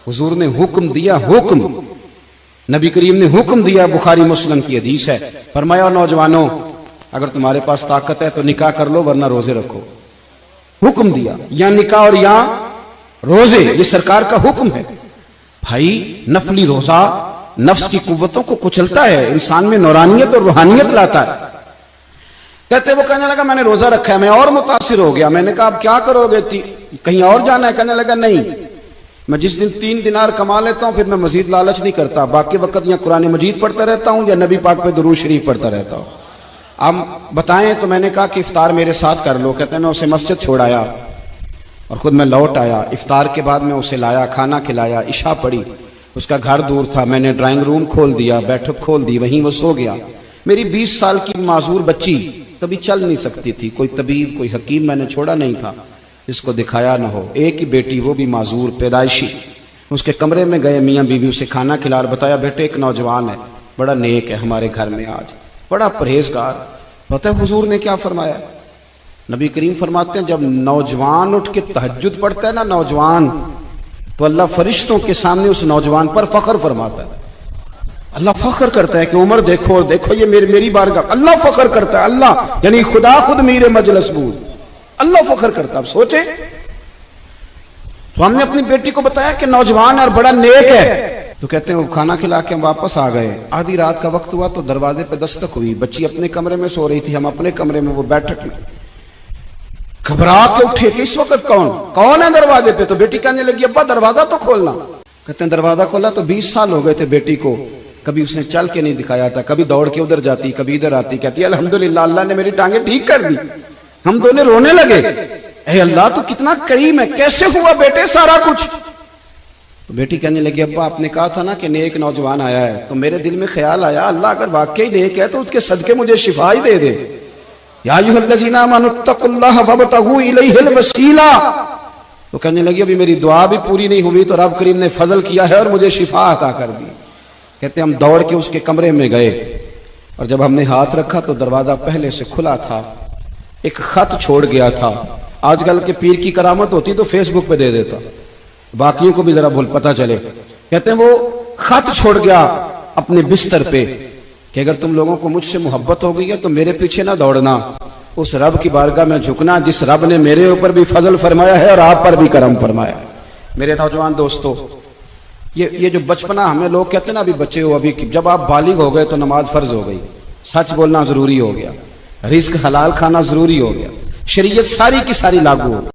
हुजूर ने हुक्म दिया, हुक्म नबी करीम ने हुक्म दिया, बुखारी मुस्लिम की हदीस है। फरमाया नौजवानों अगर तुम्हारे पास ताकत है तो निकाह कर लो वरना रोजे रखो। हुक्म दिया, या निकाह और या रोजे, ये सरकार का हुक्म है। भाई नफली रोजा नफ्स की कुव्वतों को कुचलता है, इंसान में नौरानियत और रूहानियत लाता है। कहते वो कहने लगा मैंने रोजा रखा है, मैं और मुतासिर हो गया। मैंने कहा अब क्या करोगे, कहीं और जाना है? कहने लगा नहीं, मैं जिस दिन 3 दिनार कमा लेता हूं फिर मैं मजीद लालच नहीं करता, बाकी वक्त या कुरान मजीद पढ़ता रहता हूं या नबी पाक पे दुरूद शरीफ पढ़ता रहता हूं। अब बताएं तो मैंने कहा कि इफ्तार मेरे साथ कर लो। कहते हैं मैं उसे मस्जिद छोड़ आया और खुद मैं लौट आया। इफ्तार के बाद मैं उसे लाया, खाना खिलाया, इशा पढ़ी। उसका घर दूर था, मैंने ड्राइंग रूम खोल दिया, बैठक खोल दी, वहीं वो सो गया। मेरी 20 साल की माजूर बच्ची कभी चल नहीं सकती थी, कोई तबीब कोई हकीम मैंने छोड़ा नहीं था इसको दिखाया ना हो। एक ही बेटी, वो भी माजूर पैदाइशी। उसके कमरे में गए, मियाँ बीवी उसे खाना खिला, बताया बेटे एक नौजवान है, बड़ा नेक है, हमारे घर में आज बड़ा परहेजगार। पता है हुजूर ने क्या फरमाया? नबी करीम फरमाते हैं जब नौजवान उठ के तहज्जुद पढ़ता है ना नौजवान, तो अल्लाह फरिश्तों के सामने उस नौजवान पर फख्र फरमाता है। अल्लाह फख्र करता है कि उमर देखो और देखो ये मेरी बारगाह। अल्लाह फख्र करता है, अल्लाह यानी खुदा खुद मीरे मजलिस बूद, अल्लाह फख्र करता है। अब सोचे तो हमने अपनी बेटी को बताया कि नौजवान और बड़ा नेक है, तो कहते हैं वो खाना खिला के हम वापस आ गए। आधी रात का वक्त हुआ तो दरवाजे पे दस्तक हुई। बच्ची अपने कमरे में सो रही थी, हम अपने कमरे में, वो बैठक में। घबरा के उठे कि इस वक्त कौन है दरवाजे पे? तो बेटी कहने लगी अब्बा दरवाजा तो खोलना। कहते हैं दरवाजा खोला तो 20 साल हो गए थे बेटी को, कभी उसने चल के नहीं दिखाया था, कभी दौड़ के उधर जाती कभी इधर आती। कहती अल्हम्दुलिल्लाह अल्लाह ने मेरी टांगे ठीक कर दी। हम दोनों रोने लगे, ए अल्लाह तो कितना करीम है, कैसे हुआ बेटे सारा कुछ? तो बेटी कहने लगी अब्बा आपने कहा था ना कि नेक नौजवान आया है, तो मेरे दिल में ख्याल आया अल्लाह अगर वाकई नेक है तो उसके सदके मुझे शिफा ही दे दे। या अय्युहल्लज़ीना आमनुत्तकुल्लाह वब्तगू इलैहिल वसीला। तो कहने लगी अभी मेरी दुआ भी पूरी नहीं हुई तो रब करीम ने फजल किया है और मुझे शिफा अता कर दी। कहते हम दौड़ के उसके कमरे में गए और जब हमने हाथ रखा तो दरवाजा पहले से खुला था, एक खत छोड़ गया था। आजकल के पीर की करामत होती तो फेसबुक पे दे देता, बाकियों को भी जरा भूल पता चले। कहते हैं वो खत छोड़ गया अपने बिस्तर पे कि अगर तुम लोगों को मुझसे मोहब्बत हो गई है तो मेरे पीछे ना दौड़ना, उस रब की बारगाह में झुकना जिस रब ने मेरे ऊपर भी फजल फरमाया है और आप पर भी करम फरमाया। मेरे नौजवान दोस्तों, ये जो बचपना हमें लोग कहते हैं ना अभी बच्चे हो, अभी जब आप बालिग हो गए तो नमाज फर्ज हो गई, सच बोलना जरूरी हो गया, रिस्क हलाल खाना जरूरी हो गया, शरीयत सारी की सारी लागू हो गई।